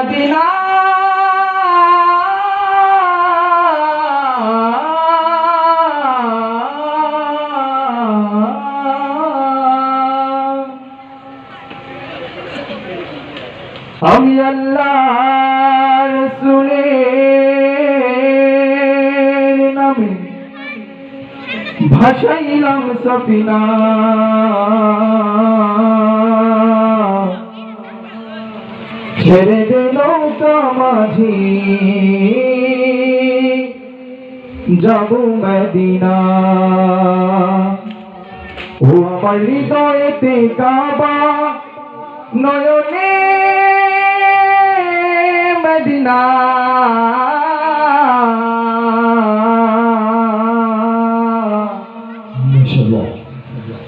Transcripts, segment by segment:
Medina আমি আল্লাহর রাসূলের নামে ভাসাইলাম সফিনা ছেড়ে দে নৌকা মাঝি যাব মদিনা ও আমার হৃদয়েতে কাবা নয়নে মদিনা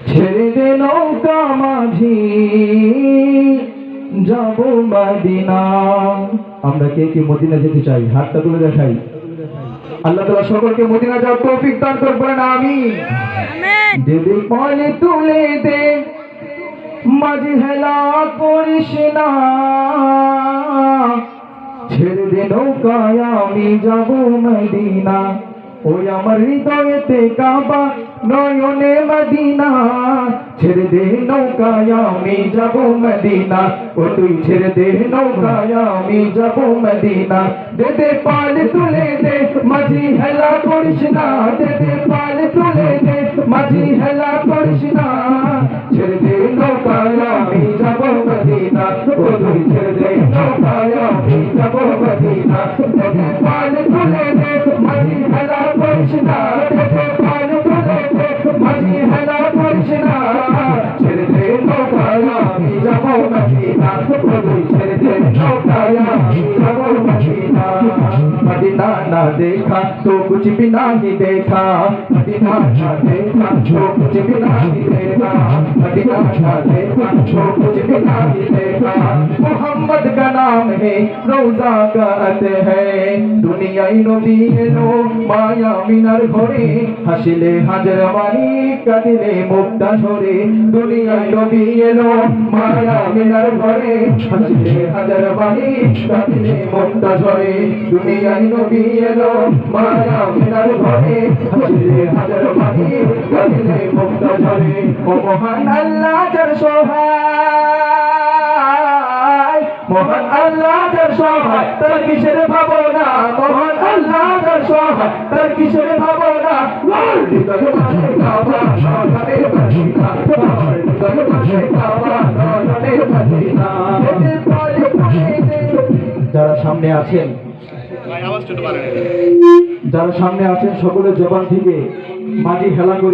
ছেড়ে দে নৌকা মাঝি যাব মদিনা। আমরা কে কে মদিনা যেতে চাই? হাতটা তুলে দেখাই। আল্লাহ তাআলা সকলকে মদিনা যাওয়ার তৌফিক দান করবেন, আমিন। দেবে পালে তুলে দে মাঝি হেলা করিস না, ছেড়ে দে নৌকায় আমি যাব মদিনা। ওই আমার হৃদয়েতে কাবা নয়নে মদিনা, ছেড়ে দে নৌকায় আমি যাব মদিনা। ও তুই ছেড়ে দে নৌকায় আমি যাব মদিনা। দে দে পাল তুলে দে মাঝি হেলা করিস না, দে দে পাল তুলে দে মাঝি হেলা করিস না, ছেড়ে দে নৌকায় আমি যাব মদিনা। ও তুই ছেড়ে দে নৌকায় আমি যাব মদিনা। দে দে পাল তুলে দে মাঝি হেলা করিস না, দে দে পাল তুলে দে মাঝি হেলা করিস না, ছেড়ে দে নৌকায় আমি যাব মদিনা। ও তুই ছেড়ে দে নৌকায় আমি যাব মদিনা। मदीना ना देखा तो कुछ भी नहीं देखा, मदीना ना देखा तो कुछ भी नहीं देखा, मदीना ना देखा तो कुछ भी नहीं देखा। मोहम्मद का नाम है रोजा कहते हैं, दुनिया नबी लो माया मिनार घोरे, हसिले हाजर वाली कदिले मुक्ता झोरे। दुनिया नबी लो माया मिनार घोरे, हसिले हाजर वाली कदिले मुक्ता झोरे। दुनिया নবী এলো মায়া মিনার ঘরে, হাসিলে হাজার বাণী কাঁদিলে মুক্তা ঝরে। ও মহান আল্লাহ যার সহায়, মহান আল্লাহ যার সহায় তার কিসের ভাবনা, মহান আল্লাহ যার সহায় তার কিসের ভাবনা। হৃদয় মাঝে কাবা নয়নে মদিনা, হৃদয় মাঝে কাবা নয়নে মদিনা। যারা সামনে আছেন, যারা সামনে আছেন সকলের জবান থেকে মাঝি হেলা করে